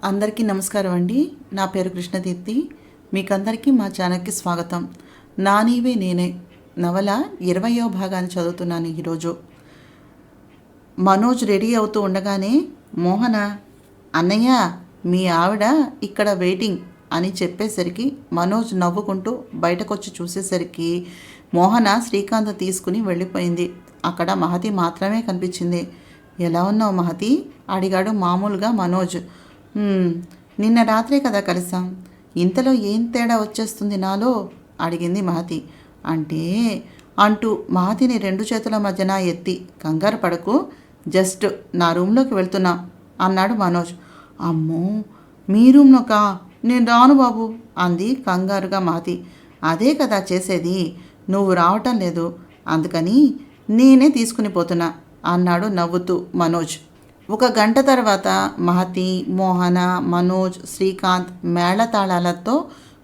అందరికీ నమస్కారం అండి. నా పేరు కృష్ణదీప్తి. మీకందరికీ మా ఛానల్కి స్వాగతం. నా నీవే నేనే నవల 20వ భాగాన్ని చదువుతున్నాను ఈరోజు. మనోజ్ రెడీ అవుతూ ఉండగానే మోహన, అన్నయ్య మీ ఆవిడ ఇక్కడ వెయిటింగ్ అని చెప్పేసరికి మనోజ్ నవ్వుకుంటూ బయటకొచ్చి చూసేసరికి మోహన శ్రీకాంత్ తీసుకుని వెళ్ళిపోయింది. అక్కడ మహతి మాత్రమే కనిపించింది. ఎలా ఉన్నావు మహతి అడిగాడు మామూలుగా మనోజ్. నిన్న రాత్రే కదా కలిసాం, ఇంతలో ఏం తేడా వచ్చేస్తుంది నాలో అడిగింది మహతి. అంటే అంటూ మహతిని 2 చేతుల మధ్యన ఎత్తి, కంగారు పడకు, జస్ట్ నా రూమ్లోకి వెళ్తున్నా అన్నాడు మనోజ్. అమ్మో మీ రూమ్లోకా? నేను రాను బాబు అంది కంగారుగా మహతి. అదే కదా చేసేది, నువ్వు రావటం లేదు, అందుకని నేనే తీసుకుని పోతున్నా అన్నాడు నవ్వుతూ మనోజ్. 1 గంట తర్వాత మహతి, మోహన, మనోజ్, శ్రీకాంత్ మేళతాళాలతో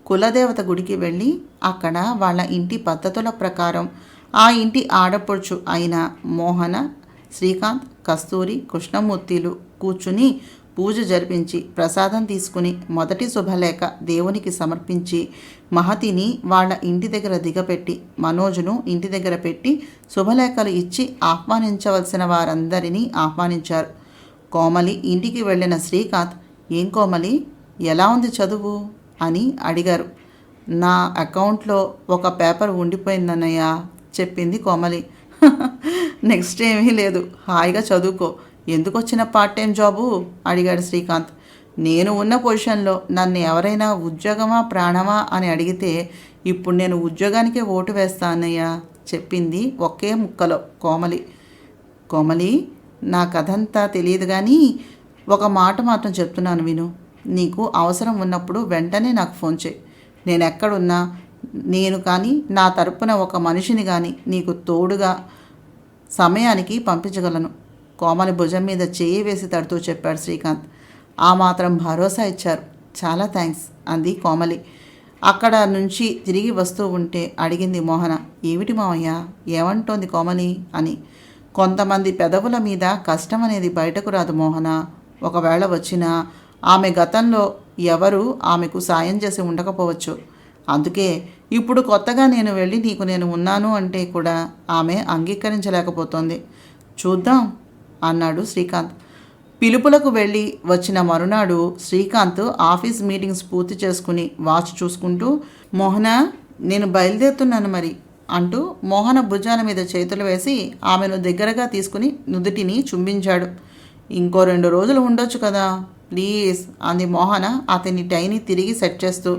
కులదేవత గుడికి వెళ్ళి అక్కడ వాళ్ళ ఇంటి పద్ధతుల ప్రకారం ఆ ఇంటి ఆడపడుచు అయిన మోహన, శ్రీకాంత్, కస్తూరి, కృష్ణమూర్తిలు కూర్చుని పూజ జరిపించి ప్రసాదం తీసుకుని మొదటి శుభలేఖ దేవునికి సమర్పించి మహతిని వాళ్ళ ఇంటి దగ్గర దిగపెట్టి మనోజ్ను ఇంటి దగ్గర పెట్టి శుభలేఖలు ఇచ్చి ఆహ్వానించవలసిన వారందరినీ ఆహ్వానించారు. కోమలి ఇంటికి వెళ్ళిన శ్రీకాంత్, ఏం కోమలి ఎలా ఉంది చదువు అని అడిగారు. నా అకౌంట్లో ఒక పేపర్ ఉండిపోయిందన్నయ్య చెప్పింది కోమలి. నెక్స్ట్ ఏమీ లేదు, హాయిగా చదువుకో. ఎందుకు వచ్చిన పార్ట్ టైం జాబు అడిగాడు శ్రీకాంత్. నేను ఉన్న పొజిషన్లో నన్ను ఎవరైనా ఉద్యోగమా ప్రాణమా అని అడిగితే ఇప్పుడు నేను ఉద్యోగానికే ఓటు వేస్తా అన్నయ్య చెప్పింది ఒకే ముక్కలో కోమలి. కోమలి, నా కథంతా తెలియదు కానీ ఒక మాట మాత్రం చెప్తున్నాను విను. నీకు అవసరం ఉన్నప్పుడు వెంటనే నాకు ఫోన్ చేయి. నేను ఎక్కడున్నా నేను కానీ నా తరపున ఒక మనిషిని కానీ నీకు తోడుగా సమయానికి పంపించగలను. కోమలి భుజం మీద చేయి వేసి తడుతూ చెప్పాడు శ్రీకాంత్. ఆ మాత్రం భరోసా ఇచ్చారు, చాలా థ్యాంక్స్ అంది కోమలి. అక్కడ నుంచి తిరిగి వస్తూ ఉంటే అడిగింది మోహన, ఏమిటి మావయ్య ఏమంటోంది కోమలి అని. కొంతమంది పెదవుల మీద కష్టం అనేది బయటకు రాదు మోహన. ఒకవేళ వచ్చినా ఆమె గతంలో ఎవరు ఆమెకు సాయం చేసి ఉండకపోవచ్చు. అందుకే ఇప్పుడు కొత్తగా నేను వెళ్ళి నీకు నేను ఉన్నాను అంటే కూడా ఆమె అంగీకరించలేకపోతోంది. చూద్దాం అన్నాడు శ్రీకాంత్. పిలుపులకు వెళ్ళి వచ్చిన మరునాడు శ్రీకాంత్ ఆఫీస్ మీటింగ్స్ పూర్తి చేసుకుని వాచ్ చూసుకుంటూ, మోహన నేను బయలుదేరుతున్నాను మరి అంటూ మోహన భుజాల మీద చేతులు వేసి ఆమెను దగ్గరగా తీసుకుని నుదుటిని చుంబించాడు. ఇంకో 2 రోజులు ఉండొచ్చు కదా ప్లీజ్ అంది మోహన అతని టైని తిరిగి సెట్ చేస్తూ.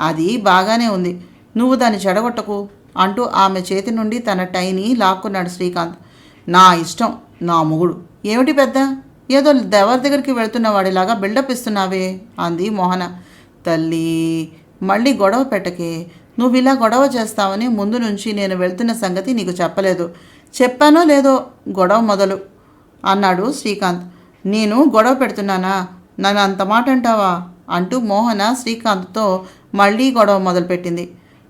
అది బాగానే ఉంది, నువ్వు దాన్ని చెడగొట్టకు అంటూ ఆమె చేతి నుండి తన టైని లాక్కున్నాడు శ్రీకాంత్. నా ఇష్టం, నా మొగుడు ఏమిటి పెద్ద, ఏదో ఎవరి దగ్గరికి వెళ్తున్న వాడిలాగా బిల్డప్ ఇస్తున్నావే అంది మోహన. తల్లి మళ్ళీ గొడవ పెట్టకే, నువ్వు ఇలా గొడవ చేస్తావని ముందు నుంచి నేను వెళ్తున్న సంగతి నీకు చెప్పలేదు. చెప్పానో లేదో గొడవ మొదలు అన్నాడు శ్రీకాంత్. నేను గొడవ పెడుతున్నానా, నన్ను అంత మాట అంటావా అంటూ మోహన శ్రీకాంత్తో మళ్ళీ గొడవ మొదలుపెట్టింది.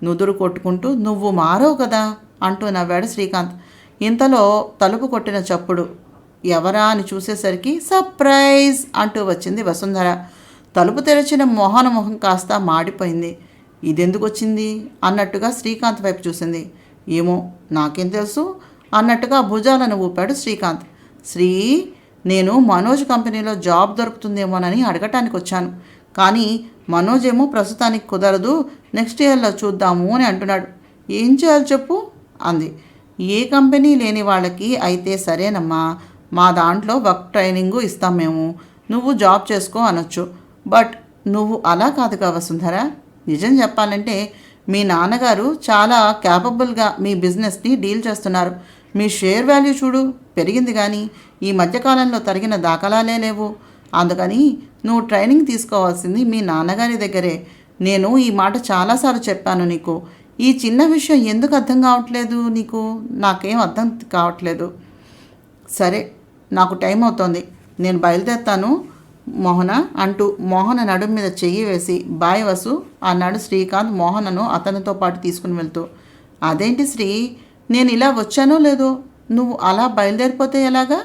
నుదురు కొట్టుకుంటూ నువ్వు మారవు కదా అంటూ నవ్వాడు శ్రీకాంత్. ఇంతలో తలుపు కొట్టిన చప్పుడు. ఎవరా అని చూసేసరికి సర్ప్రైజ్ అంటూ వచ్చింది వసుంధర. తలుపు తెరిచిన మోహన మొహం కాస్త మాడిపోయింది. ఇదెందుకు వచ్చింది అన్నట్టుగా శ్రీకాంత్ వైపు చూసింది. ఏమో నాకేం తెలుసు అన్నట్టుగా భుజాలను ఊపాడు శ్రీకాంత్. శ్రీ, నేను మనోజ్ కంపెనీలో జాబ్ దొరుకుతుందేమోనని అడగటానికి వచ్చాను, కానీ మనోజ్ ఏమో ప్రస్తుతానికి కుదరదు, నెక్స్ట్ ఇయర్లో చూద్దాము అని అంటున్నాడు. ఏం చేయాలి చెప్పు అంది. ఏ కంపెనీ లేని వాళ్ళకి అయితే సరేనమ్మా, మా దాంట్లో వర్క్ ట్రైనింగు ఇస్తాం మేము, నువ్వు జాబ్ చేసుకో అనొచ్చు. బట్ నువ్వు అలా కాదుగా వసుంధర. నిజం చెప్పాలంటే మీ నాన్నగారు చాలా క్యాపబుల్గా మీ బిజినెస్ని డీల్ చేస్తున్నారు. మీ షేర్ వాల్యూ చూడు పెరిగింది, కానీ ఈ మధ్యకాలంలో తరిగిన దాఖలాలే లేవు. అందుకని నువ్వు ట్రైనింగ్ తీసుకోవాల్సింది మీ నాన్నగారి దగ్గరే. నేను ఈ మాట చాలాసార్లు చెప్పాను నీకు. ఈ చిన్న విషయం ఎందుకు అర్థం కావట్లేదు నీకు? నాకేం అర్థం కావట్లేదు. సరే, నాకు టైం అవుతోంది, నేను బయలుదేరుతాను మోహన అంటూ మోహన నడుము మీద చెయ్యి వేసి బాయ్ వసు అన్నాడు శ్రీకాంత్ మోహనను అతనితో పాటు తీసుకుని వెళ్తూ. అదేంటి శ్రీ, నేను ఇలా వచ్చానో లేదో, నువ్వు అలా బయలుదేరిపోతే ఎలాగా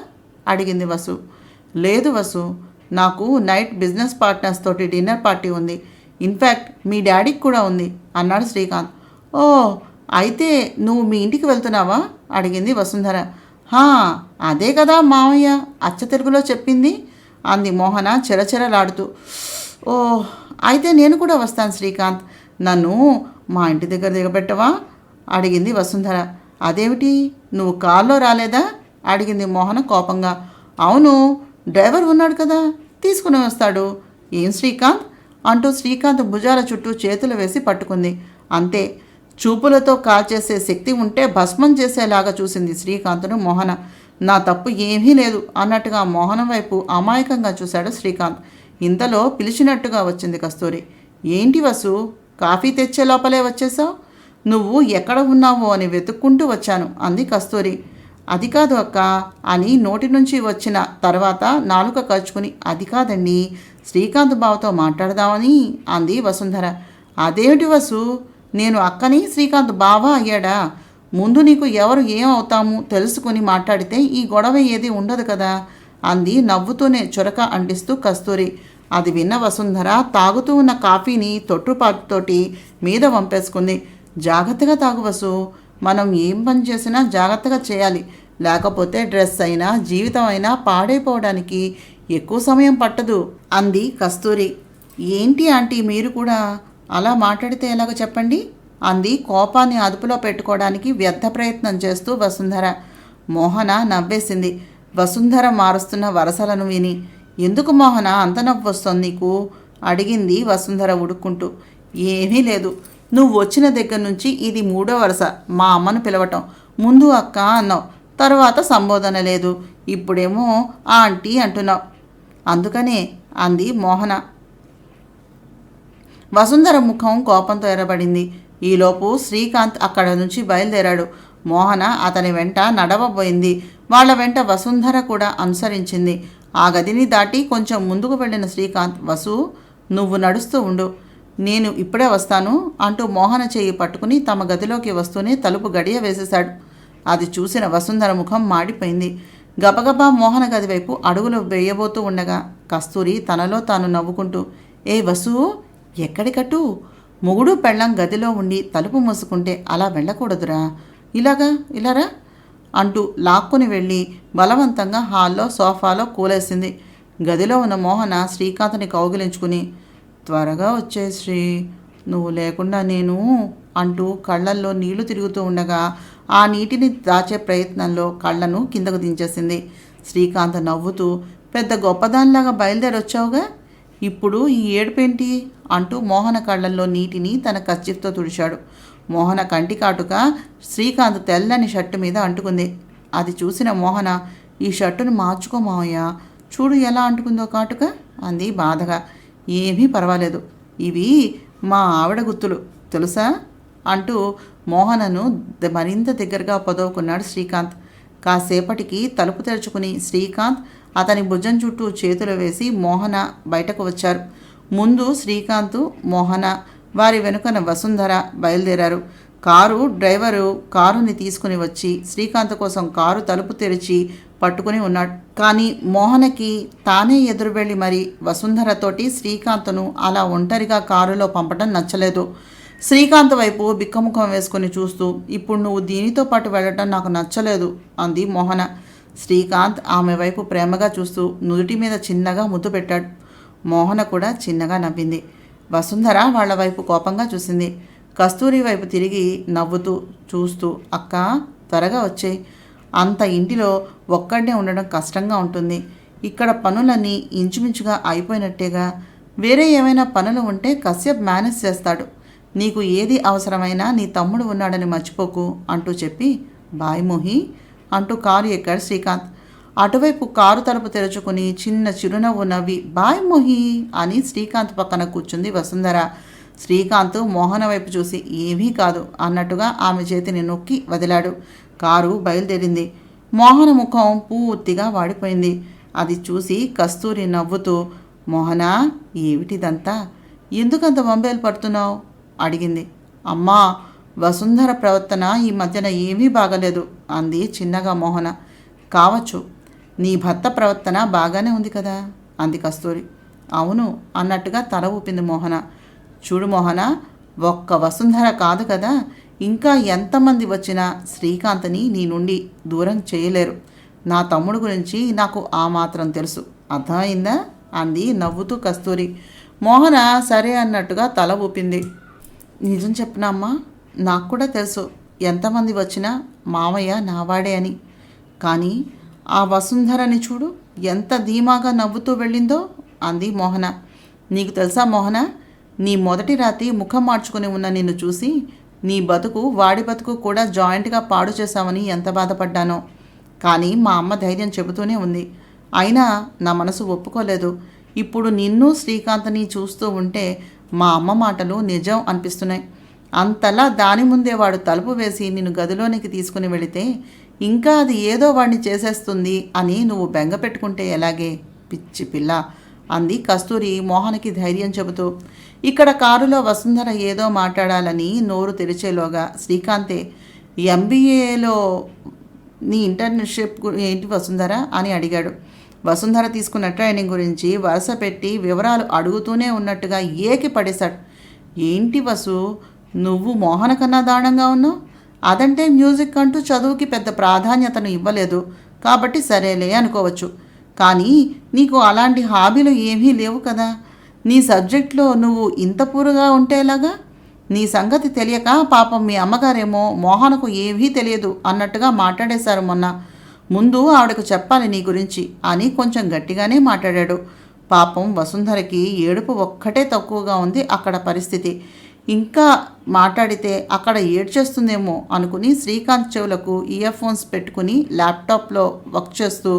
అడిగింది వసు. లేదు వసు, నాకు నైట్ బిజినెస్ పార్ట్నర్స్ తోటి డిన్నర్ పార్టీ ఉంది. ఇన్ఫ్యాక్ట్ మీ డాడీకి కూడా ఉంది అన్నాడు శ్రీకాంత్. ఓ, అయితే నువ్వు మీ ఇంటికి వెళ్తున్నావా అడిగింది వసుంధర. హా, అదే కదా మావయ్య అచ్చ తెలుగులో చెప్పింది అంది మోహన చెరచెరలాడుతూ. ఓ, అయితే నేను కూడా వస్తాను శ్రీకాంత్. నన్ను మా ఇంటి దగ్గర దిగబెట్టవా అడిగింది వసుంధర. అదేమిటి, నువ్వు కారులో రాలేదా అడిగింది మోహన కోపంగా. అవును, డ్రైవర్ ఉన్నాడు కదా, తీసుకుని వస్తాడు. ఏం శ్రీకాంత్ అంటూ శ్రీకాంత్ భుజాల చుట్టూ చేతులు వేసి పట్టుకుంది. అంతే, చూపులతో కాల్చేసే శక్తి ఉంటే భస్మం చేసేలాగా చూసింది శ్రీకాంత్ను మోహన. నా తప్పు ఏమీ లేదు అన్నట్టుగా మోహన వైపు అమాయకంగా చూశాడు శ్రీకాంత్. ఇంతలో పిలిచినట్టుగా వచ్చింది కస్తూరి. ఏంటి వసు, కాఫీ తెచ్చే లోపలే వచ్చేసావు? నువ్వు ఎక్కడ ఉన్నావో అని వెతుక్కుంటూ వచ్చాను అంది కస్తూరి. అది కాదు అక్క అని నోటి నుంచి వచ్చిన తర్వాత నాలుక కరుచుకుని, అది కాదండి, శ్రీకాంత్ బావతో మాట్లాడదామని అంది వసుంధర. అదేమిటి వసు, నేను అక్కని శ్రీకాంత్ బావా అయ్యాడా? ముందు నీకు ఎవరు ఏం అవుతాము తెలుసుకుని మాట్లాడితే ఈ గొడవ ఏది ఉండదు కదా అంది నవ్వుతూనే చొరక అంటిస్తూ కస్తూరి. అది విన్న వసుంధర తాగుతూ ఉన్న కాఫీని తొట్టుపాటుతోటి మీద వంపేసుకుంది. జాగ్రత్తగా తాగు వసు, మనం ఏం పని చేసినా జాగ్రత్తగా చేయాలి, లేకపోతే డ్రెస్ అయినా జీవితం అయినా పాడైపోవడానికి ఎక్కువ సమయం పట్టదు అంది కస్తూరి. ఏంటి ఆంటీ, మీరు కూడా అలా మాట్లాడితే ఎలాగో చెప్పండి అంది కోపాన్ని అదుపులో పెట్టుకోవడానికి వ్యర్థ ప్రయత్నం చేస్తూ వసుంధర. మోహన నవ్వేసింది వసుంధర మారుస్తున్న వరసలను విని. ఎందుకు మోహన అంత నవ్వు వస్తుంది నీకు అడిగింది వసుంధర ఉడుక్కుంటూ. ఏమీ లేదు, నువ్వు వచ్చిన దగ్గర నుంచి ఇది 3వ వరస మా అమ్మను పిలవటం. ముందు అక్క అన్నావు, తర్వాత సంబోధన లేదు, ఇప్పుడేమో ఆంటీ అంటున్నావు, అందుకనే అంది మోహన. వసుంధర ముఖం కోపంతో ఎర్రబడింది. ఈలోపు శ్రీకాంత్ అక్కడ నుంచి బయలుదేరాడు. మోహన అతని వెంట నడవబోయింది. వాళ్ళ వెంట వసుంధర కూడా అనుసరించింది. ఆ గదిని దాటి కొంచెం ముందుకు వెళ్ళిన శ్రీకాంత్, వసు, నువ్వు నడుస్తూ ఉండు, నేను ఇప్పుడే వస్తాను అంటూ మోహన చేయి పట్టుకుని తమ గదిలోకి వస్తూనే తలుపు గడియ వేసేశాడు. అది చూసిన వసుంధర ముఖం మాడిపోయింది. గబగబా మోహన గది వైపు అడుగులు వేయబోతూ ఉండగా కస్తూరి తనలో తాను నవ్వుకుంటూ, ఏ వసు, ఎక్కడికట్టు, మొగుడు పెళ్ళం గదిలో ఉండి తలుపు మూసుకుంటే అలా వెళ్ళకూడదురా, ఇలారా అంటూ లాక్కుని వెళ్ళి బలవంతంగా హాల్లో సోఫాలో కూలేసింది. గదిలో ఉన్న మోహన శ్రీకాంత్ని కౌగిలించుకుని, త్వరగా వచ్చే శ్రీ, నువ్వు లేకుండా నేను అంటూ కళ్ళల్లో నీళ్లు తిరుగుతూ ఉండగా ఆ నీటిని దాచే ప్రయత్నంలో కళ్ళను కిందకు దించేసింది. శ్రీకాంత్ నవ్వుతూ, పెద్ద గొప్పదానిలాగా బయలుదేరొచ్చావుగా, ఇప్పుడు ఈ ఏడుపేంటి అంటూ మోహన కళ్ళల్లో నీటిని తన కర్చీఫ్తో తుడిచాడు. మోహన కంటి కాటుక శ్రీకాంత్ తెల్లని షర్టు మీద అంటుకుంది. అది చూసిన మోహన, ఈ షర్టును మార్చుకో మావయ్య, చూడు ఎలా అంటుకుందో కాటుక అంది బాధగా. ఏమీ పర్వాలేదు, ఇవి మా ఆవిడ గుర్తులు తెలుసా అంటూ మోహనను మరింత దగ్గరగా పొదవుకున్నాడు శ్రీకాంత్. కాసేపటికి తలుపు తెరుచుకుని శ్రీకాంత్ అతని భుజం చుట్టూ చేతులు వేసి మోహన బయటకు వచ్చారు. ముందు శ్రీకాంత్, మోహన, వారి వెనుకన వసుంధర బయలుదేరారు. కారు డ్రైవరు కారుని తీసుకుని వచ్చి శ్రీకాంత్ కోసం కారు తలుపు తెరిచి పట్టుకుని ఉన్నాడు. కానీ మోహనకి తానే ఎదురు వెళ్ళి మరి వసుంధరతోటి శ్రీకాంత్ను అలా ఒంటరిగా కారులో పంపడం నచ్చలేదు. శ్రీకాంత్ వైపు బిక్కముఖం వేసుకుని చూస్తూ, ఇప్పుడు నువ్వు దీనితో పాటు వెళ్ళటం నాకు నచ్చలేదు అంది మోహన. శ్రీకాంత్ ఆమె వైపు ప్రేమగా చూస్తూ నుదుటి మీద చిన్నగా ముద్దు పెట్టాడు. మోహన కూడా చిన్నగా నవ్వింది. వసుంధర వాళ్ల వైపు కోపంగా చూసింది. కస్తూరి వైపు తిరిగి నవ్వుతూ చూస్తూ, అక్క, త్వరగా వచ్చేయి, అంత ఇంటిలో ఒక్కడే ఉండడం కష్టంగా ఉంటుంది, ఇక్కడ పనులన్నీ ఇంచుమించుగా అయిపోయినట్టేగా, వేరే ఏమైనా పనులు ఉంటే కశ్యప్ మేనేజ్ చేస్తాడు, నీకు ఏది అవసరమైనా నీ తమ్ముడు ఉన్నాడని మర్చిపోకు అంటూ చెప్పి, బాయ్ మోహి అంటూ కారు ఎక్కాడు శ్రీకాంత్. అటువైపు కారు తలుపు తెరుచుకుని చిన్న చిరునవ్వు నవ్వి, బాయ్ మోహి అని శ్రీకాంత్ పక్కన కూర్చుంది వసుంధర. శ్రీకాంత్ మోహన వైపు చూసి, ఏమీ కాదు అన్నట్టుగా ఆమె చేతిని నొక్కి వదిలాడు. కారు బయలుదేరింది. మోహన ముఖం పూర్తిగా వాడిపోయింది. అది చూసి కస్తూరి నవ్వుతూ, మోహనా, ఏమిటిదంతా, ఎందుకంత బొంబేలు పడుతున్నావు అడిగింది. అమ్మా, వసుంధర ప్రవర్తన ఈ మధ్యన ఏమీ బాగలేదు అంది చిన్నగా మోహన. కావచ్చు, నీ భర్త ప్రవర్తన బాగానే ఉంది కదా అంది కస్తూరి. అవును అన్నట్టుగా తల ఊపింది మోహన. చూడు మోహన, ఒక్క వసుంధర కాదు కదా, ఇంకా ఎంతమంది వచ్చినా శ్రీకాంత్ని నీ నుండి దూరం చేయలేరు. నా తమ్ముడు గురించి నాకు ఆ మాత్రం తెలుసు, అర్థమైందా అంది నవ్వుతూ కస్తూరి. మోహన సరే అన్నట్టుగా తల ఊపింది. నిజం చెప్పనా అమ్మా, నాకు కూడా తెలుసు ఎంతమంది వచ్చినా మామయ్య నావాడే అని. కానీ ఆ వసుంధరని చూడు, ఎంత ధీమాగా నవ్వుతూ వెళ్ళిందో అంది మోహన. నీకు తెలుసా మోహన, నీ మొదటి రాత్రి ముఖం మార్చుకుని ఉన్న నిన్ను చూసి నీ బతుకు వాడి బతుకు కూడా జాయింట్గా పాడు చేశామని ఎంత బాధపడ్డానో. కానీ మా అమ్మ ధైర్యం చెబుతూనే ఉంది, అయినా నా మనసు ఒప్పుకోలేదు. ఇప్పుడు నిన్ను శ్రీకాంత్ని చూస్తూ ఉంటే మా అమ్మ మాటలు నిజం అనిపిస్తున్నాయి. అంతలా దాని ముందే వాడు తలుపు వేసి నిన్ను గదిలోనికి తీసుకుని వెళితే ఇంకా అది ఏదో వాడిని చేసేస్తుంది అని నువ్వు బెంగ పెట్టుకుంటే ఎలాగే పిచ్చి పిల్ల అంది కస్తూరి మోహన్కి ధైర్యం చెబుతూ. ఇక్కడ కారులో వసుంధర ఏదో మాట్లాడాలని నోరు తెరిచేలోగా శ్రీకాంతే, ఎంబీఏలో నీ ఇంటర్న్షిప్ ఏంటి వసుంధర అని అడిగాడు. వసుంధర తీసుకున్న ట్రైనింగ్ గురించి వరుస పెట్టి వివరాలు అడుగుతూనే ఉన్నట్టుగా ఏకి పడేశాడు. ఏంటి వసు, నువ్వు మోహన కన్నా దారుణంగా ఉన్నావు. అదంటే మ్యూజిక్ అంటూ చదువుకి పెద్ద ప్రాధాన్యతను ఇవ్వలేదు కాబట్టి సరేలే అనుకోవచ్చు. కానీ నీకు అలాంటి హాబీలు ఏమీ లేవు కదా. నీ సబ్జెక్ట్లో నువ్వు ఇంత పూరుగా ఉంటేలాగా. నీ సంగతి తెలియక పాపం మీ అమ్మగారేమో మోహనకు ఏమీ తెలియదు అన్నట్టుగా మాట్లాడేశారు మొన్న. ముందు ఆవిడకు చెప్పాలి నీ గురించి అని కొంచెం గట్టిగానే మాట్లాడాడు. పాపం వసుంధరకి ఏడుపు ఒక్కటే తక్కువగా ఉంది అక్కడ పరిస్థితి. ఇంకా మాట్లాడితే అక్కడ ఏడ్చేస్తుందేమో అనుకుని శ్రీకాంత్ చెవులకు ఇయర్ ఫోన్స్ పెట్టుకుని ల్యాప్టాప్లో వర్క్ చేస్తూ,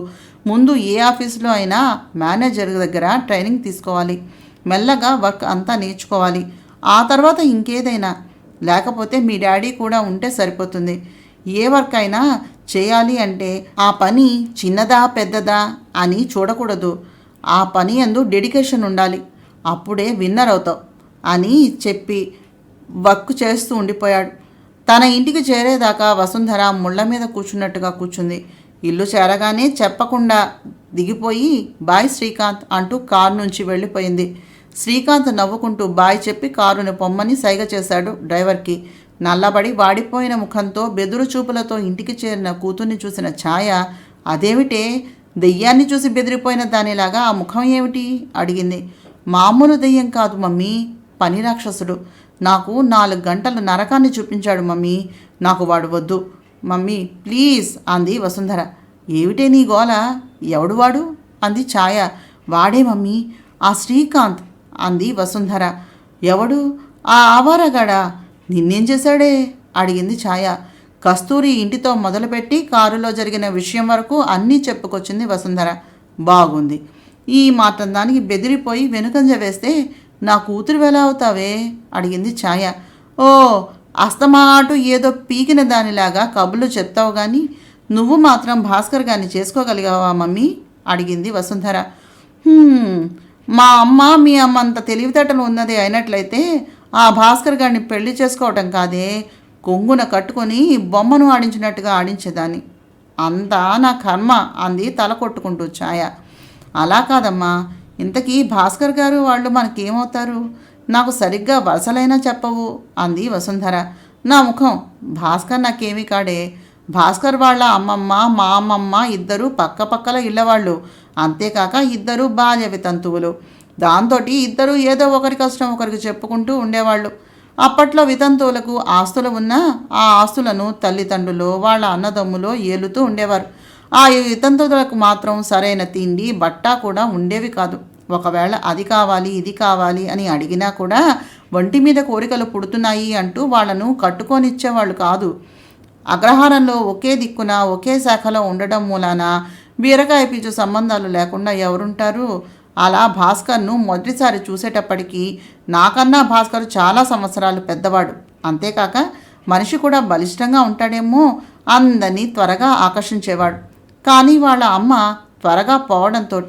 ముందు ఏ ఆఫీసులో అయినా మేనేజర్ దగ్గర ట్రైనింగ్ తీసుకోవాలి, మెల్లగా వర్క్ అంతా నేర్చుకోవాలి, ఆ తర్వాత ఇంకేదైనా. లేకపోతే మీ డాడీ కూడా ఉంటే సరిపోతుంది. ఏ వర్క్ అయినా చేయాలి అంటే ఆ పని చిన్నదా పెద్దదా అని చూడకూడదు. ఆ పని యందు డెడికేషన్ ఉండాలి, అప్పుడే విన్నర్ అవుతావు అని చెప్పి వర్క్ చేస్తూ ఉండిపోయాడు. తన ఇంటికి చేరేదాకా వసుంధర ముళ్ళ మీద కూర్చున్నట్టుగా కూర్చుంది. ఇల్లు చేరగానే చెప్పకుండా దిగిపోయి బాయ్ శ్రీకాంత్ అంటూ కారు నుంచి వెళ్ళిపోయింది. శ్రీకాంత్ నవ్వుకుంటూ బాయ్ చెప్పి కారుని పొమ్మని సైగ చేశాడు డ్రైవర్కి. నల్లబడి వాడిపోయిన ముఖంతో బెదురు చూపులతో ఇంటికి చేరిన కూతుర్ని చూసిన ఛాయ, అదేమిటే దెయ్యాన్ని చూసి బెదిరిపోయిన దానిలాగా ఆ ముఖం ఏమిటి అడిగింది. మామూలు దెయ్యం కాదు మమ్మీ, పని రాక్షసుడు. నాకు 4 గంటలు నరకాన్ని చూపించాడు మమ్మీ, నాకు వాడు వద్దు మమ్మీ ప్లీజ్ అంది వసుంధర. ఏమిటే నీ గోల, ఎవడు వాడు అంది ఛాయ. వాడే మమ్మీ, ఆ శ్రీకాంత్ అంది వసుంధర. ఎవడు ఆ ఆవారగాడా, నిన్నేం చేశాడే అడిగింది ఛాయ. కస్తూరి ఇంటితో మొదలుపెట్టి కారులో జరిగిన విషయం వరకు అన్నీ చెప్పుకొచ్చింది వసుంధర. బాగుంది, ఈ మాత్రం దానికి బెదిరిపోయి వెనుకంజ వేస్తే నా కూతురు ఎలా అవుతావే అడిగింది ఛాయ. ఓ, అస్తమాటు ఏదో పీకిన దానిలాగా కబుర్లు చెప్తావు కానీ నువ్వు మాత్రం భాస్కర్ గారిని చేసుకోగలిగావా మమ్మీ అడిగింది వసుంధర. మా అమ్మ మీ అమ్మ అంత తెలివితేటలు ఉన్నది అయినట్లయితే ఆ భాస్కర్ గారిని పెళ్లి చేసుకోవటం కాదే, కొంగున కట్టుకొని బొమ్మను ఆడించినట్టుగా ఆడించేదాన్ని. అంతా నా కర్మ అంది తల కొట్టుకుంటూ ఛాయ. అలా కాదమ్మా, ఇంతకీ భాస్కర్ గారు వాళ్ళు మనకేమవుతారు, నాకు సరిగ్గా వరుసలైనా చెప్పవు అంది వసుంధర. నా ముఖం, భాస్కర్ నాకేమీ కాడే. భాస్కర్ వాళ్ళ అమ్మమ్మ మా అమ్మమ్మ ఇద్దరూ పక్కపక్కల ఇళ్ళవాళ్ళు, అంతేకాక ఇద్దరూ బాల్య వితంతువులు. దాంతో ఇద్దరూ ఏదో ఒకరి కష్టం ఒకరికి చెప్పుకుంటూ ఉండేవాళ్ళు. అప్పట్లో వితంతువులకు ఆస్తులు ఉన్నా ఆ ఆస్తులను తల్లిదండ్రులు వాళ్ళ అన్నదమ్ములో ఏలుతూ ఉండేవారు. ఆ వితంతువులకు మాత్రం సరైన తిండి బట్ట కూడా ఉండేవి కాదు. ఒకవేళ అది కావాలి ఇది కావాలి అని అడిగినా కూడా ఒంటి మీద కోరికలు పుడుతున్నాయి అంటూ వాళ్లను కట్టుకొనిచ్చేవాళ్ళు కాదు. అగ్రహారంలో ఒకే దిక్కున ఒకే శాఖలో ఉండడం మూలాన బీరకాయ పీచు సంబంధాలు లేకుండా ఎవరుంటారు. అలా భాస్కర్ను మొదటిసారి చూసేటప్పటికీ నాకన్నా భాస్కర్ చాలా సంవత్సరాలు పెద్దవాడు, అంతేకాక మనిషి కూడా బలిష్టంగా ఉంటాడేమో, అందరినీ త్వరగా ఆకర్షించేవాడు. కానీ వాళ్ళ అమ్మ త్వరగా పోవడంతో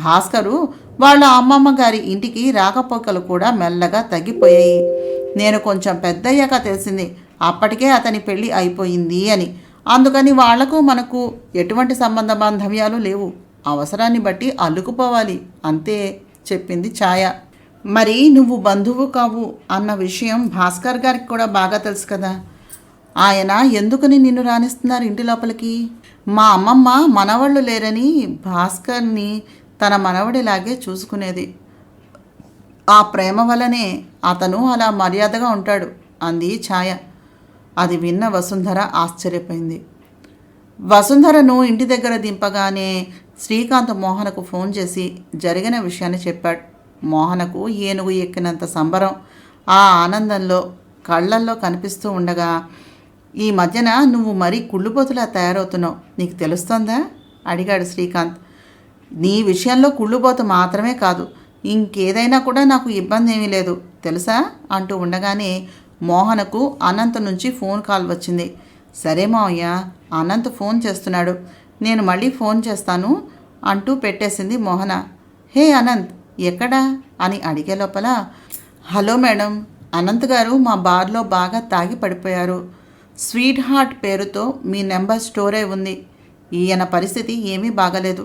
భాస్కరు వాళ్ళ అమ్మమ్మ గారి ఇంటికి రాకపోకలు కూడా మెల్లగా తగ్గిపోయాయి. నేను కొంచెం పెద్దయ్యాక తెలిసింది అప్పటికే అతని పెళ్ళి అయిపోయింది అని. అందుకని వాళ్లకు మనకు ఎటువంటి సంబంధ బాంధవ్యాలు లేవు. అవసరాన్ని బట్టి అల్లుకుపోవాలి అంతే చెప్పింది ఛాయ. మరి నువ్వు బంధువు కావు అన్న విషయం భాస్కర్ గారికి కూడా బాగా తెలుసు కదా. ఆయన ఎందుకని నిన్ను రాణిస్తున్నారు ఇంటి లోపలికి? మా అమ్మమ్మ మనవాళ్ళు లేరని భాస్కర్ని తన మనవడిలాగే చూసుకునేది. ఆ ప్రేమ వల్లనే అతను అలా మర్యాదగా ఉంటాడు అంది ఛాయ. అది విన్న వసుంధర ఆశ్చర్యపోయింది. వసుంధరను ఇంటి దగ్గర దింపగానే శ్రీకాంత్ మోహనకు ఫోన్ చేసి జరిగిన విషయాన్ని చెప్పాడు. మోహనకు ఏనుగు ఎక్కినంత సంబరం ఆ ఆనందంలో కళ్ళల్లో కనిపిస్తూ ఉండగా, ఈ మధ్యన నువ్వు మరీ కుళ్ళుబోతులా తయారవుతున్నావు, నీకు తెలుస్తోందా అడిగాడు శ్రీకాంత్. నీ విషయంలో కుళ్ళుబోతు మాత్రమే కాదు, ఇంకేదైనా కూడా నాకు ఇబ్బంది ఏమీ లేదు తెలుసా అంటూ ఉండగానే మోహనకు అనంత్ నుంచి ఫోన్ కాల్ వచ్చింది. సరే మావయ్య, అనంత్ ఫోన్ చేస్తున్నాడు, నేను మళ్ళీ ఫోన్ చేస్తాను అంటూ పెట్టేసింది మోహన. హే అనంత్, ఎక్కడా అని అడిగే లోపల, హలో మేడం, అనంత్ గారు మా బార్లో బాగా తాగి పడిపోయారు. స్వీట్ హార్ట్ పేరుతో మీ నెంబర్ స్టోర్ అయి ఉంది. ఈయన పరిస్థితి ఏమీ బాగలేదు,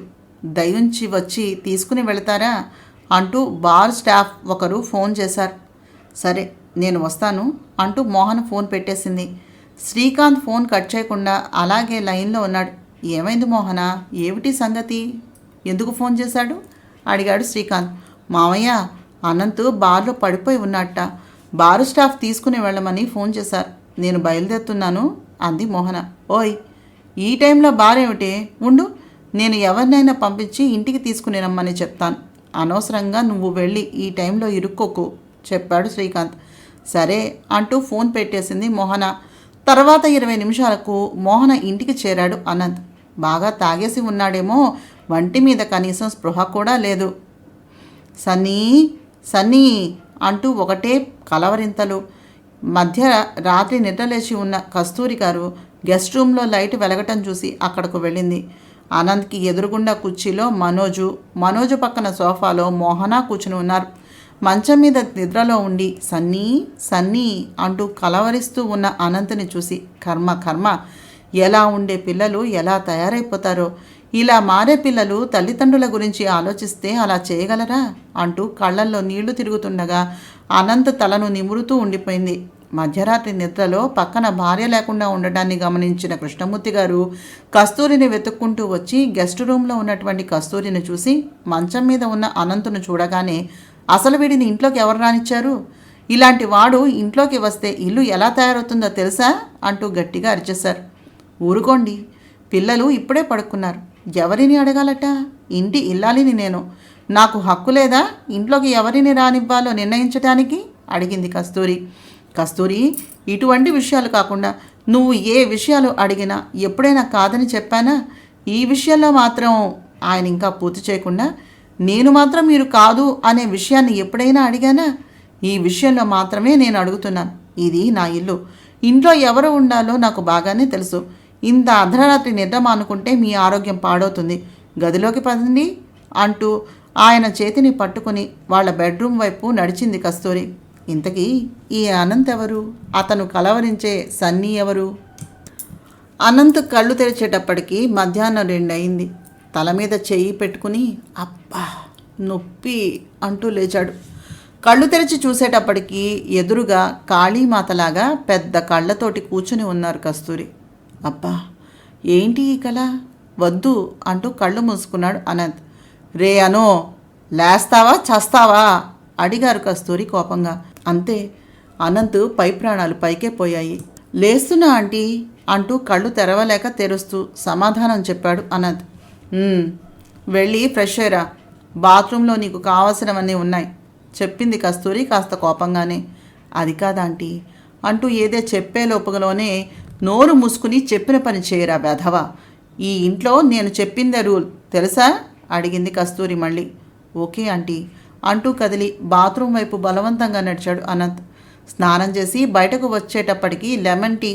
దయుంచి వచ్చి తీసుకుని వెళతారా అంటూ బార్ స్టాఫ్ ఒకరు ఫోన్ చేశారు. సరే నేను వస్తాను అంటూ మోహన్ ఫోన్ పెట్టేసింది. శ్రీకాంత్ ఫోన్ కట్ చేయకుండా అలాగే లైన్లో ఉన్నాడు. ఏమైంది మోహన, ఏమిటి సంగతి, ఎందుకు ఫోన్ చేశాడు అడిగాడు శ్రీకాంత్. మావయ్య, అనంత్ బార్లో పడిపోయి ఉన్నట్ట, బారు స్టాఫ్ తీసుకుని వెళ్ళమని ఫోన్ చేశారు, నేను బయలుదేరుతున్నాను అంది మోహన. ఓయ్, ఈ టైంలో బార్ ఏమిటి, ఉండు, నేను ఎవరినైనా పంపించి ఇంటికి తీసుకుని రమ్మని చెప్తాను, అనవసరంగా నువ్వు వెళ్ళి ఈ టైంలో ఇరుక్కోకు చెప్పాడు శ్రీకాంత్. సరే అంటూ ఫోన్ పెట్టేసింది మోహన. తర్వాత 20 నిమిషాలకు మోహన ఇంటికి చేరాడు అనంత్. బాగా తాగేసి ఉన్నాడేమో, వంటి మీద కనీసం స్పృహ కూడా లేదు. సన్నీ సన్నీ అంటూ ఒకటే కలవరింతలు. మధ్య రాత్రి నిద్రలేచి ఉన్న కస్తూరి గారు గెస్ట్ రూమ్లో లైట్ వెలగటం చూసి అక్కడకు వెళ్ళింది. అనంత్కి ఎదురుగుండా కుర్చీలో మనోజు పక్కన సోఫాలో మోహన కూర్చుని ఉన్నారు. మంచం మీద నిద్రలో ఉండి సన్నీ సన్నీ అంటూ కలవరిస్తూ ఉన్న అనంత్ని చూసి కర్మ, ఎలా ఉండే పిల్లలు ఎలా తయారైపోతారో, ఇలా మారే పిల్లలు తల్లిదండ్రుల గురించి ఆలోచిస్తే అలా చేయగలరా అంటూ కళ్ళల్లో నీళ్లు తిరుగుతుండగా అనంత్ తలను నిమురుతూ ఉండిపోయింది. మధ్యరాత్రి నిద్రలో పక్కన భార్య లేకుండా ఉండడాన్ని గమనించిన కృష్ణమూర్తి గారు కస్తూరిని వెతుక్కుంటూ వచ్చి గెస్ట్ రూమ్లో ఉన్నటువంటి కస్తూరిని చూసి మంచం మీద ఉన్న అనంతును చూడగానే, అసలు వీడిని ఇంట్లోకి ఎవరు రానిచ్చారు, ఇలాంటి వాడు ఇంట్లోకి వస్తే ఇల్లు ఎలా తయారవుతుందో తెలుసా అంటూ గట్టిగా అరిచేశారు. ఊరుకోండి, పిల్లలు ఇప్పుడే పడుకున్నారు, ఎవరిని అడగాలట, ఇంటి ఇల్లాలిని నేను, నాకు హక్కు లేదా ఇంట్లోకి ఎవరిని రానివ్వాలో నిర్ణయించడానికి అడిగింది కస్తూరి, ఇటువంటి విషయాలు కాకుండా నువ్వు ఏ విషయాలు అడిగినా ఎప్పుడైనా కాదని చెప్పానా, ఈ విషయంలో మాత్రం ఆయన ఇంకా పూర్తి చేయకుండా, నేను మాత్రం మీరు కాదు అనే విషయాన్ని ఎప్పుడైనా అడిగానా, ఈ విషయంలో మాత్రమే నేను అడుగుతున్నాను, ఇది నా ఇల్లు, ఇంట్లో ఎవరు ఉండాలో నాకు బాగానే తెలుసు, ఇంత అర్ధరాత్రి నిద్ర మానుకుంటే మీ ఆరోగ్యం పాడవుతుంది, గదిలోకి పదండి అంటూ ఆయన చేతిని పట్టుకుని వాళ్ళ బెడ్రూమ్ వైపు నడిచింది కస్తూరి. ఇంతకీ ఈ అనంత్ ఎవరు, అతను కలవరించే సన్నీ ఎవరు? అనంత్ కళ్ళు తెరిచేటప్పటికి మధ్యాహ్నం 2 అయింది. తల మీద చెయ్యి పెట్టుకుని అబ్బా నొప్పి అంటూ లేచాడు. కళ్ళు తెరిచి చూసేటప్పటికి ఎదురుగా కాళీమాతలాగా పెద్ద కళ్ళతోటి కూర్చుని ఉన్నారు కస్తూరి. అబ్బా ఏంటి ఈ కళ, వద్దు అంటూ కళ్ళు మూసుకున్నాడు అనంత్. రే అనో, లేస్తావా చస్తావా అడిగారు కస్తూరి కోపంగా. అంతే, అనంత్ పై ప్రాణాలు పైకే పోయాయి. లేస్తున్నా ఆంటీ అంటూ కళ్ళు తెరవలేక తెరుస్తూ సమాధానం చెప్పాడు అనంత్. వెళ్ళి ఫ్రెష్ అయ్యరా, బాత్రూంలో నీకు కావాల్సినవన్నీ ఉన్నాయి చెప్పింది కస్తూరి కాస్త కోపంగానే. అది కాదాంటీ అంటూ ఏదే చెప్పే లోపలనే నోరు మూసుకుని చెప్పిన పని చేయరా వెధవా, ఈ ఇంట్లో నేను చెప్పిందే రూల్ తెలుసా అడిగింది కస్తూరి మళ్ళీ. ఓకే ఆంటీ అంటూ కదిలి బాత్రూమ్ వైపు బలవంతంగా నడిచాడు అనంత్. స్నానం చేసి బయటకు వచ్చేటప్పటికి లెమన్ టీ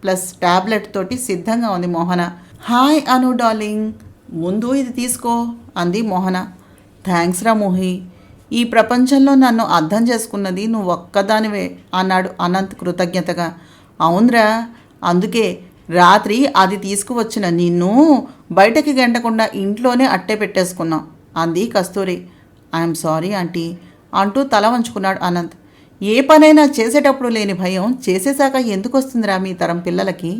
ప్లస్ ట్యాబ్లెట్ తోటి సిద్ధంగా ఉంది మోహన. హాయ్ అను డార్లింగ్, ముందు ఇది తీసుకో అంది మోహన. థ్యాంక్స్ రా మోహి, ఈ ప్రపంచంలో నన్ను అర్థం చేసుకున్నది నువ్వు ఒక్కదానివే అన్నాడు అనంత్ కృతజ్ఞతగా. అవునరా, అందుకే రాత్రి అది తీసుకువచ్చిన నిన్ను బయటకి గెంటకుండా ఇంట్లోనే అట్టే పెట్టేసుకున్నాం అంది కస్తూరి. ఐఎమ్ సారీ ఆంటీ అంటూ తల వంచుకున్నాడు అనంత్. ఏ పనైనా చేసేటప్పుడు లేని భయం చేసేశాక ఎందుకు వస్తుందిరా మీ తరం పిల్లలకి?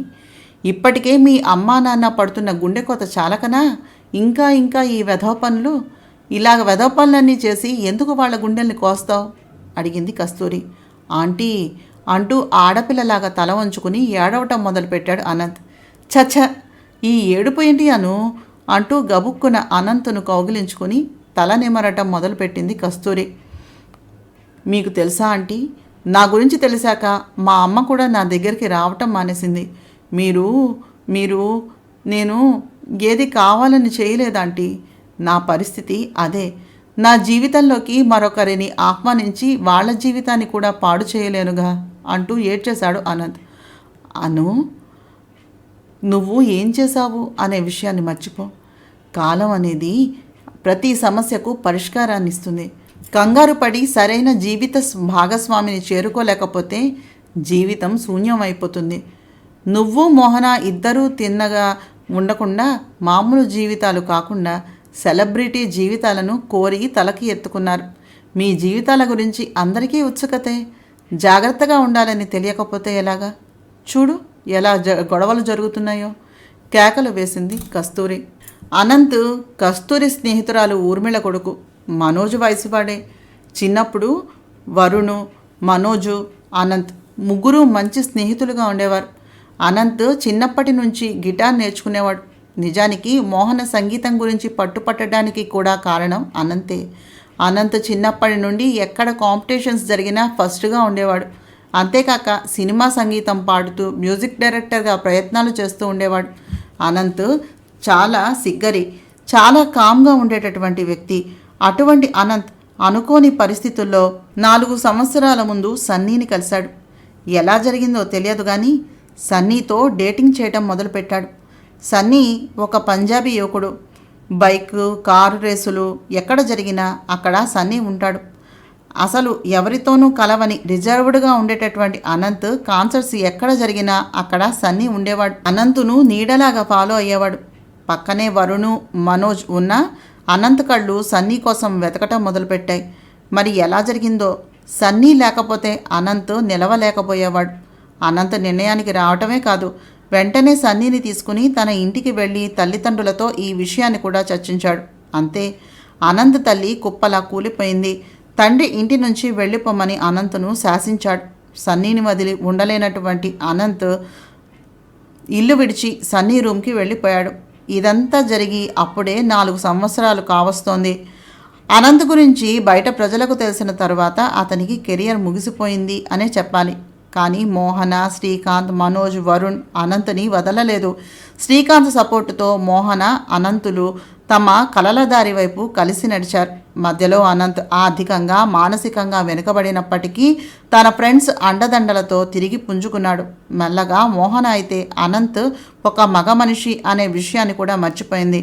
ఇప్పటికే మీ అమ్మా నాన్న పడుతున్న గుండె కోత చాలకనా ఇంకా ఇంకా ఈ వెధవ పనులు? ఇలాగ వెధవ పనులన్నీ చేసి ఎందుకు వాళ్ళ గుండెల్ని కోస్తావు అడిగింది కస్తూరి. ఆంటీ అంటూ ఆడపిల్లలాగా తల వంచుకుని ఏడవటం మొదలుపెట్టాడు అనంత్. చచ్చ, ఈ ఏడుపు ఏంటి అను అంటూ గబుక్కున అనంత్ను కౌగిలించుకుని తల నిమరటం మొదలుపెట్టింది కస్తూరి. మీకు తెలుసా ఆంటీ, నా గురించి తెలిసాక మా అమ్మ కూడా నా దగ్గరికి రావటం మానేసింది. మీరు నేను ఏది కావాలని చేయలేదాంటీ. నా పరిస్థితి అదే. నా జీవితంలోకి మరొకరిని ఆహ్వానించి వాళ్ళ జీవితాన్ని కూడా పాడు చేయలేనుగా అంటూ ఏడ్చేశాడు అనంత్. అను, నువ్వు ఏం చేశావు అనే విషయాన్ని మర్చిపో. కాలం అనేది ప్రతి సమస్యకు పరిష్కారాన్ని ఇస్తుంది. కంగారు పడి సరైన జీవిత భాగస్వామిని చేరుకోలేకపోతే జీవితం శూన్యం అయిపోతుంది. నువ్వు మోహన ఇద్దరూ తిన్నగా ఉండకుండా మామూలు జీవితాలు కాకుండా సెలబ్రిటీ జీవితాలను కోరి తలకి ఎత్తుకున్నారు. మీ జీవితాల గురించి అందరికీ ఉత్సుకతే. జాగ్రత్తగా ఉండాలని తెలియకపోతే ఎలాగా? చూడు ఎలా గొడవలు జరుగుతున్నాయో కేకలు వేసింది కస్తూరి. అనంత్ కస్తూరి స్నేహితురాలు ఊర్మిళ కొడుకు. మనోజు వయసువాడే. చిన్నప్పుడు వరుణు, మనోజు, అనంత్ ముగ్గురు మంచి స్నేహితులుగా ఉండేవారు. అనంత్ చిన్నప్పటి నుంచి గిటార్ నేర్చుకునేవాడు. నిజానికి మోహన సంగీతం గురించి పట్టుపట్టడానికి కూడా కారణం అనంతే. అనంత్ చిన్నప్పటి నుండి ఎక్కడ కాంపిటీషన్స్ జరిగినా ఫస్ట్గా ఉండేవాడు. అంతేకాక సినిమా సంగీతం పాడుతూ మ్యూజిక్ డైరెక్టర్గా ప్రయత్నాలు చేస్తూ ఉండేవాడు. అనంత్ చాలా సిగ్గరి, చాలా కామ్గా ఉండేటటువంటి వ్యక్తి. అటువంటి అనంత్ అనుకోని పరిస్థితుల్లో 4 సంవత్సరాల ముందు సన్నీని కలిశాడు. ఎలా జరిగిందో తెలియదు కానీ సన్నీతో డేటింగ్ చేయటం మొదలుపెట్టాడు. సన్నీ ఒక పంజాబీ యువకుడు. బైకు, కారు రేసులు ఎక్కడ జరిగినా అక్కడ సన్నీ ఉంటాడు. అసలు ఎవరితోనూ కలవని రిజర్వ్డ్గా ఉండేటటువంటి అనంత్ కాన్సర్ట్స్ ఎక్కడ జరిగినా అక్కడ సన్నీ ఉండేవాడు. అనంత్ను నీడలాగా ఫాలో అయ్యేవాడు. పక్కనే వరుణు, మనోజ్ ఉన్నా అనంత్ కళ్ళు సన్నీ కోసం వెతకటం మొదలుపెట్టాయి. మరి ఎలా జరిగిందో సన్నీ లేకపోతే అనంత్ నిలవలేకపోయేవాడు. అనంత్ నిర్ణయానికి రావటమే కాదు, వెంటనే సన్నీని తీసుకుని తన ఇంటికి వెళ్ళి తల్లిదండ్రులతో ఈ విషయాన్ని కూడా చర్చించాడు. అంతే, అనంత్ తల్లి కుప్పలా కూలిపోయింది. తండ్రి ఇంటి నుంచి వెళ్ళిపోమని అనంత్ను శాసించాడు. సన్నీని వదిలి ఉండలేనటువంటి అనంత్ ఇల్లు విడిచి సన్నీ రూమ్కి వెళ్ళిపోయాడు. ఇదంతా జరిగి అప్పుడే 4 సంవత్సరాలు కావస్తోంది. అనంత్ గురించి బయట ప్రజలకు తెలిసిన తర్వాత అతనికి కెరియర్ ముగిసిపోయింది అనే చెప్పాలి. కానీ మోహన, శ్రీకాంత్, మనోజ్, వరుణ్ అనంత్ని వదలలేదు. శ్రీకాంత్ సపోర్టుతో మోహన, అనంతులు తమ కలల దారి వైపు కలిసి నడిచారు. మధ్యలో అనంత్ ఆర్థికంగా, మానసికంగా వెనుకబడినప్పటికీ తన ఫ్రెండ్స్ అండదండలతో తిరిగి పుంజుకున్నాడు. మెల్లగా మోహన అయితే అనంత్ ఒక మగ మనిషి అనే విషయాన్ని కూడా మర్చిపోయింది.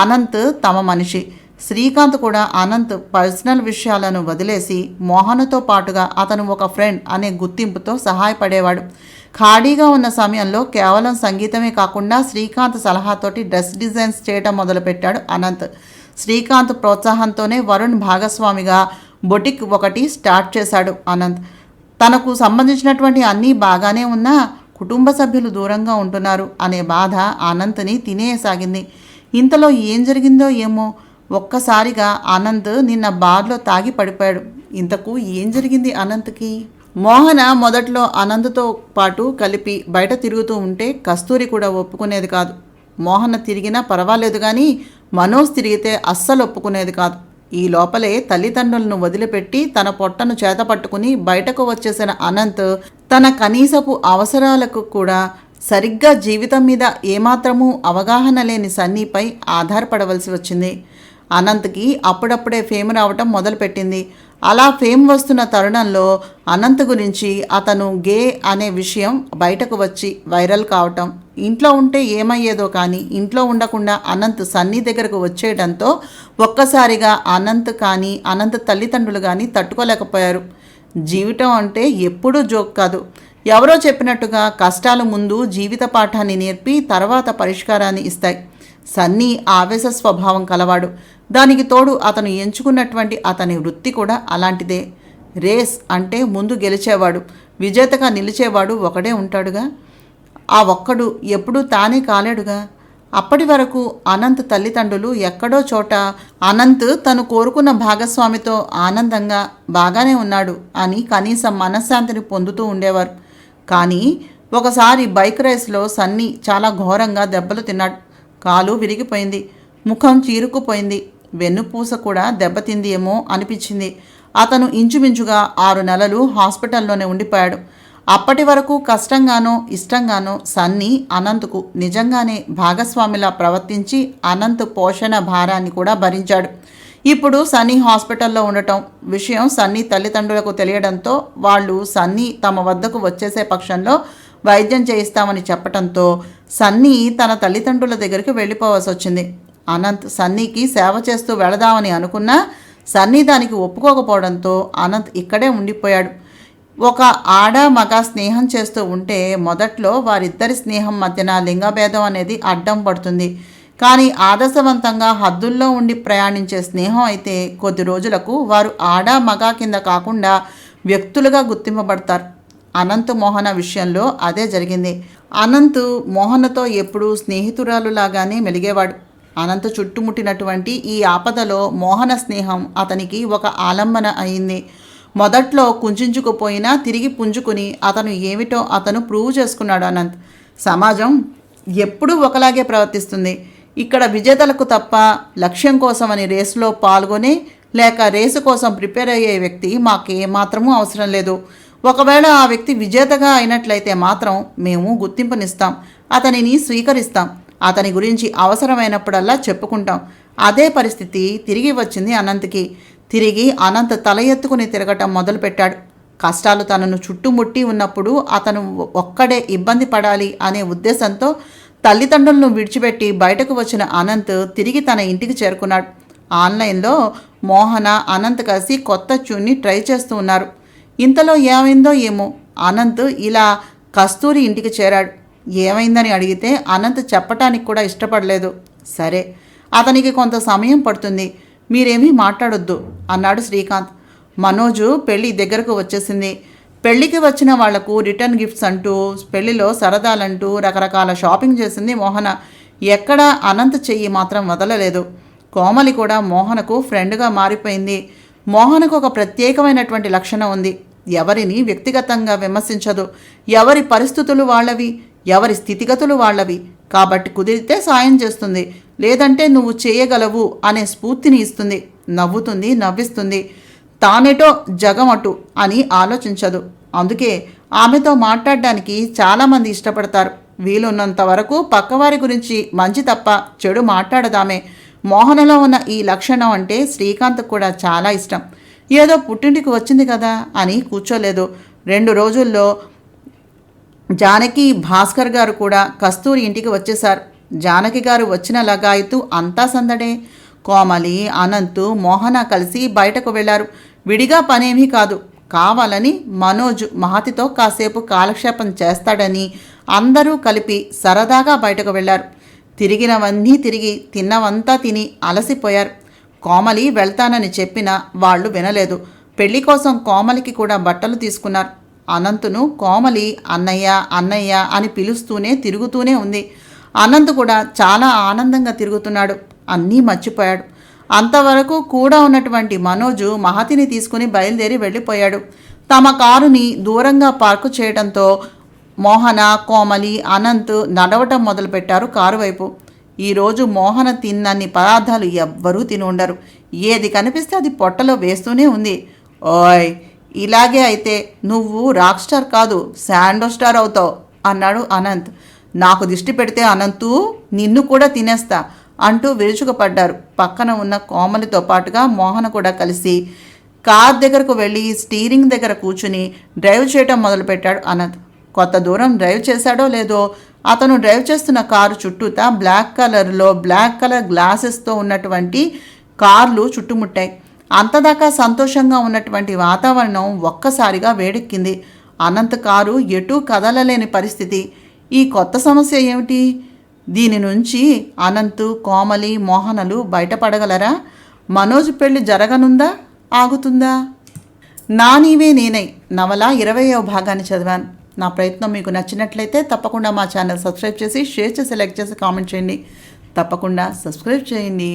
అనంత్ తమ మనిషి. శ్రీకాంత్ కూడా అనంత్ పర్సనల్ విషయాలను వదిలేసి మోహన్తో పాటుగా అతను ఒక ఫ్రెండ్ అనే గుర్తింపుతో సహాయపడేవాడు. ఖాళీగా ఉన్న సమయంలో కేవలం సంగీతమే కాకుండా శ్రీకాంత్ సలహాతోటి డ్రెస్ డిజైన్స్ చేయడం మొదలుపెట్టాడు అనంత్. శ్రీకాంత్ ప్రోత్సాహంతోనే వరుణ్ భాగస్వామిగా బొటిక్ ఒకటి స్టార్ట్ చేశాడు అనంత్. తనకు సంబంధించినటువంటి అన్నీ బాగానే ఉన్నా కుటుంబ సభ్యులు దూరంగా ఉంటున్నారు అనే బాధ అనంత్ని తినేయసాగింది. ఇంతలో ఏం జరిగిందో ఏమో, ఒక్కసారిగా అనంత్ నిన్న బార్లో తాగి పడిపోయాడు. ఇంతకు ఏం జరిగింది అనంత్కి? మోహన మొదట్లో అనంత్తో పాటు కలిపి బయట తిరుగుతూ ఉంటే కస్తూరి కూడా ఒప్పుకునేది కాదు. మోహన తిరిగినా పర్వాలేదు కానీ మనోజ్ తిరిగితే అస్సలు ఒప్పుకునేది కాదు. ఈ లోపలే తల్లిదండ్రులను వదిలిపెట్టి తన పొట్టను చేతపట్టుకుని బయటకు వచ్చేసిన అనంత్ తన కనీసపు అవసరాలకు కూడా సరిగ్గా జీవితం మీద ఏమాత్రమూ అవగాహన లేని సన్నీపై ఆధారపడవలసి వచ్చింది. అనంత్కి అప్పుడప్పుడే ఫేమ్ రావటం మొదలుపెట్టింది. అలా ఫేమ్ వస్తున్న తరుణంలో అనంత్ గురించి అతను గే అనే విషయం బయటకు వచ్చి వైరల్ కావటం, ఇంట్లో ఉంటే ఏమయ్యేదో కానీ ఇంట్లో ఉండకుండా అనంత్ సన్నీ దగ్గరకు వచ్చేయడంతో ఒక్కసారిగా అనంత్ కానీ అనంత్ తల్లిదండ్రులు కానీ తట్టుకోలేకపోయారు. జీవితం అంటే ఎప్పుడూ జోక్ కాదు. ఎవరో చెప్పినట్టుగా కష్టాలు ముందు జీవిత పాఠాన్ని నేర్పి తర్వాత పరిష్కారాన్ని ఇస్తాయి. సన్నీ ఆవేశ స్వభావం కలవాడు. దానికి తోడు అతను ఎంచుకున్నటువంటి అతని వృత్తి కూడా అలాంటిదే. రేస్ అంటే ముందు గెలిచేవాడు, విజేతగా నిలిచేవాడు ఒకడే ఉంటాడుగా. ఆ ఒక్కడు ఎప్పుడూ తానే కాలేడుగా. అప్పటి వరకు అనంత్ తల్లిదండ్రులు ఎక్కడో చోట అనంత్ తను కోరుకున్న భాగస్వామితో ఆనందంగా బాగానే ఉన్నాడు అని కనీసం మనశ్శాంతిని పొందుతూ ఉండేవారు. కానీ ఒకసారి బైక్ రేస్లో సన్నీ చాలా ఘోరంగా దెబ్బలు తిన్నాడు. కాలు విరిగిపోయింది, ముఖం చీరుకుపోయింది, వెన్నుపూస కూడా దెబ్బతింది ఏమో అనిపించింది. అతను ఇంచుమించుగా 6 నెలలు హాస్పిటల్లోనే ఉండిపోయాడు. అప్పటి వరకు కష్టంగానో ఇష్టంగానో సన్నీ అనంత్కు నిజంగానే భాగస్వామిలా ప్రవర్తించి అనంత్ పోషణ భారాన్ని కూడా భరించాడు. ఇప్పుడు సన్నీ హాస్పిటల్లో ఉండటం విషయం సన్నీ తల్లిదండ్రులకు తెలియడంతో వాళ్ళు సన్నీ తమ వద్దకు వచ్చేసే పక్షంలో వైద్యం చేయిస్తామని చెప్పడంతో సన్నీ తన తల్లిదండ్రుల దగ్గరికి వెళ్ళిపోవాల్సి వచ్చింది. అనంత్ సన్నీకి సేవ చేస్తూ వెళదామని అనుకున్నా సన్నీ దానికి ఒప్పుకోకపోవడంతో అనంత్ ఇక్కడే ఉండిపోయాడు. ఒక ఆడ మగ స్నేహం చేస్తూ ఉంటే మొదట్లో వారిద్దరి స్నేహం మధ్యన లింగభేదం అనేది అడ్డం పడుతుంది. కానీ ఆదర్శవంతంగా హద్దుల్లో ఉండి ప్రయాణించే స్నేహం అయితే కొద్ది రోజులకు వారు ఆడ మగ కింద కాకుండా వ్యక్తులుగా గుర్తింపబడతారు. అనంత్ మోహన విషయంలో అదే జరిగింది. అనంత్ మోహనతో ఎప్పుడూ స్నేహితురాలులాగానే మెలిగేవాడు. అనంత్ చుట్టుముట్టినటువంటి ఈ ఆపదలో మోహన స్నేహం అతనికి ఒక ఆలంబన అయింది. మొదట్లో కుంచుకుపోయినా తిరిగి పుంజుకుని అతను ఏమిటో అతను ప్రూవ్ చేసుకున్నాడు. అనంత్ సమాజం ఎప్పుడూ ఒకలాగే ప్రవర్తిస్తుంది. ఇక్కడ విజేతలకు తప్ప లక్ష్యం కోసమని రేసులో పాల్గొనే లేక రేసు కోసం ప్రిపేర్ అయ్యే వ్యక్తి మాకేమాత్రమూ అవసరం లేదు. ఒకవేళ ఆ వ్యక్తి విజేతగా అయినట్లయితే మాత్రం మేము గుర్తింపునిస్తాం, అతనిని స్వీకరిస్తాం, అతని గురించి అవసరమైనప్పుడల్లా చెప్పుకుంటాం. అదే పరిస్థితి తిరిగి వచ్చింది అనంత్కి. తిరిగి అనంత్ తల ఎత్తుకుని తిరగటం మొదలుపెట్టాడు. కష్టాలు తనను చుట్టుముట్టి ఉన్నప్పుడు అతను ఒక్కడే ఇబ్బంది పడాలి అనే ఉద్దేశంతో తల్లిదండ్రులను విడిచిపెట్టి బయటకు వచ్చిన అనంత్ తిరిగి తన ఇంటికి చేరుకున్నాడు. ఆన్లైన్లో మోహన అనంత్ కలిసి కొత్త ట్యూన్ని ట్రై చేస్తూ ఉన్నారు. ఇంతలో ఏమైందో ఏమో అనంత్ ఇలా కస్తూరి ఇంటికి చేరాడు. ఏమైందని అడిగితే అనంత్ చెప్పటానికి కూడా ఇష్టపడలేదు. సరే, అతనికి కొంత సమయం పడుతుంది, మీరేమీ మాట్లాడొద్దు అన్నాడు శ్రీకాంత్. మనోజు పెళ్ళి దగ్గరకు వచ్చేసింది. పెళ్ళికి వచ్చిన వాళ్లకు రిటర్న్ గిఫ్ట్స్ అంటూ పెళ్లిలో సరదాలంటూ రకరకాల షాపింగ్ చేసింది మోహన. ఎక్కడా అనంత్ చెయ్యి మాత్రం వదలలేదు. కోమలి కూడా మోహనకు ఫ్రెండ్గా మారిపోయింది. మోహనకు ఒక ప్రత్యేకమైనటువంటి లక్షణం ఉంది. ఎవరిని వ్యక్తిగతంగా విమర్శించదు. ఎవరి పరిస్థితులు వాళ్ళవి, ఎవరి స్థితిగతులు వాళ్ళవి. కాబట్టి కుదిరితే సాయం చేస్తుంది, లేదంటే నువ్వు చేయగలవు అనే స్ఫూర్తిని ఇస్తుంది. నవ్వుతుంది, నవ్విస్తుంది. తానేటో జగమటు అని ఆలోచించదు. అందుకే ఆమెతో మాట్లాడడానికి చాలామంది ఇష్టపడతారు. వీలున్నంత వరకు పక్కవారి గురించి మంచి తప్ప చెడు మాట్లాడదామే. మోహనలో ఉన్న ఈ లక్షణం అంటే శ్రీకాంత్ కూడా చాలా ఇష్టం. ఏదో పుట్టింటికి వచ్చింది కదా అని కూర్చోలేదు. 2 రోజుల్లో జానకి, భాస్కర్ గారు కూడా కస్తూరి ఇంటికి వచ్చేశారు. జానకి గారు వచ్చిన లగాయతూ అంతా సందడే. కోమలి, అనంత్, మోహన కలిసి బయటకు వెళ్లారు. విడిగా పనేమీ కాదు, కావాలని మనోజ్ మహతితో కాసేపు కాలక్షేపం చేస్తాడని అందరూ కలిపి సరదాగా బయటకు వెళ్లారు. తిరిగినవన్నీ తిరిగి తిన్నవంతా తిని అలసిపోయారు. కోమలి వెళ్తానని చెప్పినా వాళ్ళు వినలేదు. పెళ్లి కోసం కోమలికి కూడా బట్టలు తీసుకున్నారు. అనంతును కోమలి అన్నయ్య అన్నయ్య అని పిలుస్తూనే తిరుగుతూనే ఉంది. అనంత్ కూడా చాలా ఆనందంగా తిరుగుతున్నాడు. అన్నీ మర్చిపోయాడు. అంతవరకు కూడా ఉన్నటువంటి మనోజు మహతిని తీసుకుని బయలుదేరి వెళ్ళిపోయాడు. తమ కారుని దూరంగా పార్కు చేయడంతో మోహన, కోమలి, అనంత్ నడవటం మొదలుపెట్టారు కారు వైపు. ఈరోజు మోహన తిన్నన్ని పదార్థాలు ఎవ్వరూ తిని ఉండరు. ఏది కనిపిస్తే అది పొట్టలో వేస్తూనే ఉంది. ఓయ్, ఇలాగే అయితే నువ్వు రాక్ స్టార్ కాదు, శాండో స్టార్ అవుతావు అన్నాడు అనంత్. నాకు దిష్టి పెడితే అనంతు నిన్ను కూడా తినేస్తా అంటూ విరుచుకుపడ్డారు. పక్కన ఉన్న కోమలితో పాటుగా మోహన కూడా కలిసి కార్ దగ్గరకు వెళ్ళి స్టీరింగ్ దగ్గర కూర్చుని డ్రైవ్ చేయటం మొదలుపెట్టాడు అనంత్. కొత్త దూరం డ్రైవ్ చేశాడో లేదో అతను డ్రైవ్ చేస్తున్న కారు చుట్టూతా బ్లాక్ కలర్ గ్లాసెస్తో ఉన్నటువంటి కార్లు చుట్టుముట్టాయి. అంతదాకా సంతోషంగా ఉన్నటువంటి వాతావరణం ఒక్కసారిగా వేడెక్కింది. అనంత్ కారు ఎటూ కదలలేని పరిస్థితి. ఈ కొత్త సమస్య ఏమిటి? దీని నుంచి అనంత్, కోమలి, మోహనలు బయటపడగలరా? మనోజ్ పెళ్లి జరగనుందా, ఆగుతుందా? నా నీవే నేనై నవల 20వ భాగాన్ని చదివాను. నా ప్రయత్నం మీకు నచ్చినట్లయితే తప్పకుండా మా ఛానల్ సబ్స్క్రైబ్ చేసి, షేర్ చేసి, లైక్ చేసి, కామెంట్ చేయండి. తప్పకుండా సబ్స్క్రైబ్ చేయండి.